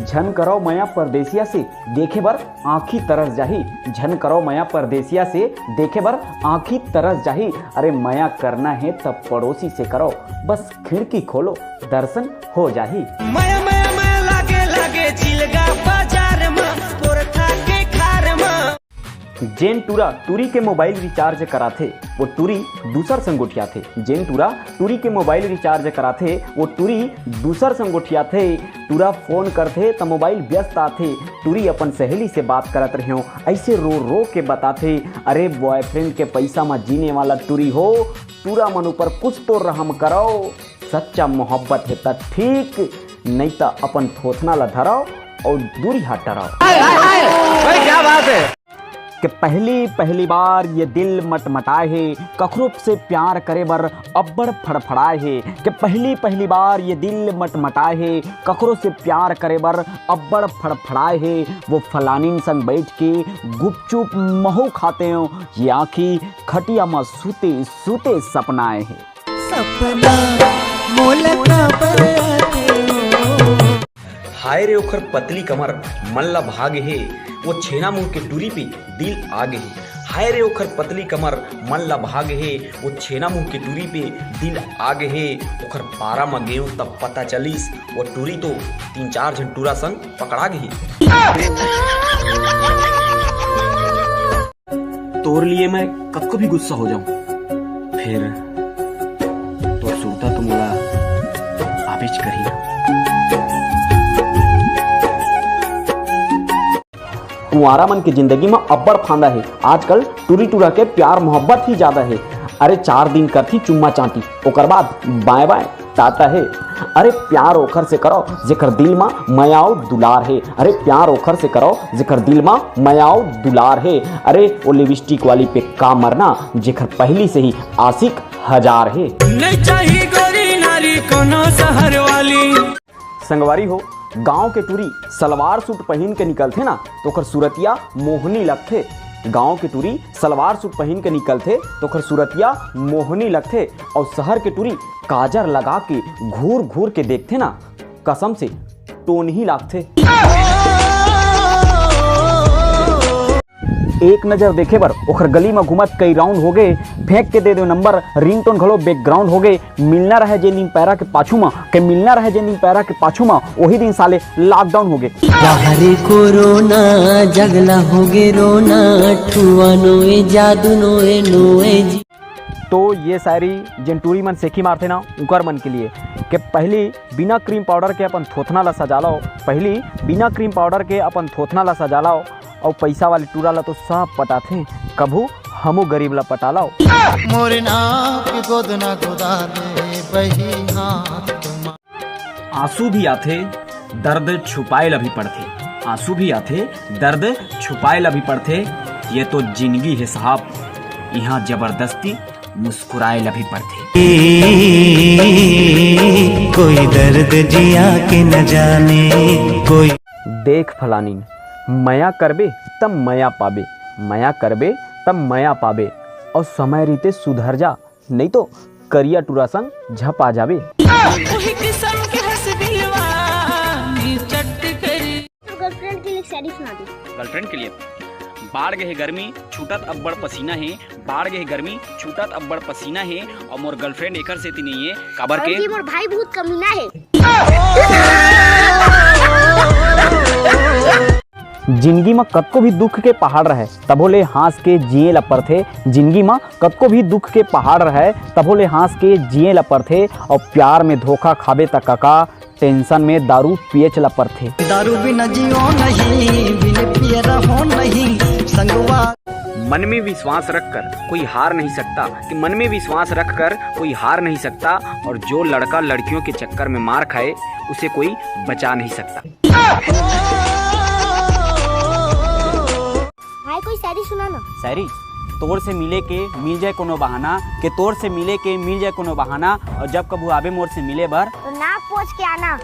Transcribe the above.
झन करो मया परदेसिया से देखे बर आँखी तरस जाही। झन करो मया परदेसिया से देखे बर आँखी तरस जाही। अरे मया करना है तब पड़ोसी से करो, बस खिड़की खोलो दर्शन हो जाही। मया मया मया लागे लागे चिलगा बाजार में पोरथा के खार में। जेन टूरा टूरी के मोबाइल रिचार्ज कराथे वो टूरी दूसर संगोठिया थे। जेन टूरा टूरी के मोबाइल रिचार्ज कराथे वो टूरी दूसर संगोठिया थे। टूरा फोन करथे तो मोबाइल व्यस्त आथे। टूरी अपन सहेली से बात करत रहियो, ऐसे रो रो के बताथे। अरे बॉयफ्रेंड के पैसा में जीने वाला टूरी हो, टूरा मन ऊपर कुछ तो रहम करो। सच्चा मोहब्बत है त ठीक, नहीं तो अपन थोथना ला धराओ और दूरी हटाओ। क्या बात है कि पहली बार ये दिल मटमटाए है, कखरो से प्यार करे बर अब्बड़ फड़फड़ाए है। कि पहली बार ये दिल मटमटाए है, कखरो से प्यार करे बर अब्बड़ फड़फड़ाए है। वो फलानीन संग बैठ के गुपचुप महू खाते हो, ये आँखी खटिया में सूते सूते सपनाए है। सपना मोलका पर हाय रे ओखर पतली कमर मल्ला भागे है, वो छेना मुंह के टूरी पे दिल आगे है। हाय रे ओखर पतली कमर मल्ला भागे है, वो छेना मुंह के टूरी पे दिल आगे है। ओखर पारा में गेहूं तब पता चलीस, वो टूरी तो 3-4 जन टूरा संग पकड़ा गई। तोर लिए मैं कब भी गुस्सा हो जाऊं, फिर तो सुरता तो मोला आबिज करी। कुंवारा मन की जिंदगी में अब्बड़ फांदा है। आजकल टूरी टूरा के प्यार मोहब्बत ही ज्यादा है। अरे 4 दिन करती चुम्मा चाटी, ओकर बाद बाय बाय टाटा है। अरे प्यार ओखर से करो जेकर दिल में मयाओ दुलार है। अरे प्यार ओखर से करो जेकर दिल में मयाओ दुलार है। अरे वो लिपस्टिक वाली पे का मरना जेकर पहली से ही आशिक हजार है। नहीं चाहिए गोरी नारी कोनो शहर वाली। संगवारी हो, गांव के टूरी सलवार सूट पहन के निकलते ना तो ओकर सूरतिया मोहनी लगथे। गांव के टूरी सलवार सूट पहन के निकलते तो ओकर सूरतिया मोहनी लगथे। और शहर के टूरी काजर लगा के घूर घूर के देखते ना, कसम से टोन ही लागथे। एक नजर देखे बर ओखर गली में घुमत कई राउंड हो गए, फेंक के दे दो नंबर, रिंगटोन घलो बैकग्राउंड हो गए। मिलना रहे जे नीम पैरा के पाछू में, के मिलना रहे जे नीम पैरा के पाछू में, वही दिन साले लॉकडाउन हो गए। बाहरी कोरोना जगला हो गे रोना, ठुआ नोए जादू नोए नोए। तो ये शायरी जिन टूरी मन सेखी मारते ना उकर मन के लिए कि पहली बिना क्रीम पाउडर के अपन थोथना ला सजा लो। पहली बिना क्रीम पाउडर के अपन थोथना ला सजा लो। और पैसा वाले टूरा ला तो सब पटाथे, कभू हमू गरीब ला पटा लाओ। मोरे नाक गोदना गोदा दे बही हाथ। आंसू भी आथे दर्द छुपाए ला भी पड़थे। आंसू भी आथे दर्द छुपाए ला भी पड़थे। ये तो जिंदगी है साहब, यहाँ जबरदस्ती मुस्कुराए ला भी पड़थे। कोई दर्द जिया के न जाने कोई। देख फलानी मया करबे तब मया पाबे, मया करबे तब मया पाबे। और समय रीते सुधर जा, नहीं तो करिया टूरा संग झपा जाबे। गर्लफ्रेंड के लिए शायरी सुना दी। गर्लफ्रेंड के लिए बाढ़ गए गर्मी छूटत अब्बड़ पसीना है। बाढ़ गए गर्मी छूटत अब्बड़ पसीना है। और मोर गर्लफ्रेंड एकर से नहीं है काबर के मोर भाई बहुत कमीना है। जिंदगी में कतको भी दुख के पहाड़ रहे तभो ले हंस के जिए लपर थे। जिंदगी में कतको भी दुख के पहाड़ रहे तभो ले हंस के जिए लपर थे। और प्यार में धोखा खाबे तक काका, टेंशन में दारू पिए चला पर थे। दारू बिना जियो नहीं, बिन पिए रहो नहीं संगवा। मन में विश्वास रखकर कोई हार नहीं सकता। कि मन में विश्वास रखकर कोई हार नहीं सकता। और जो लड़का लड़कियों के चक्कर में मार खाए उसे कोई बचा नहीं सकता। भाई कोई शायरी सुना ना। शायरी तोर से मिले के मिल जाए कोनो बहाना, के तोर से मिले के मिल जाए कोनो बहाना। और जब कबू आबे मोर से मिले बर तो नाक पोंछ के आना।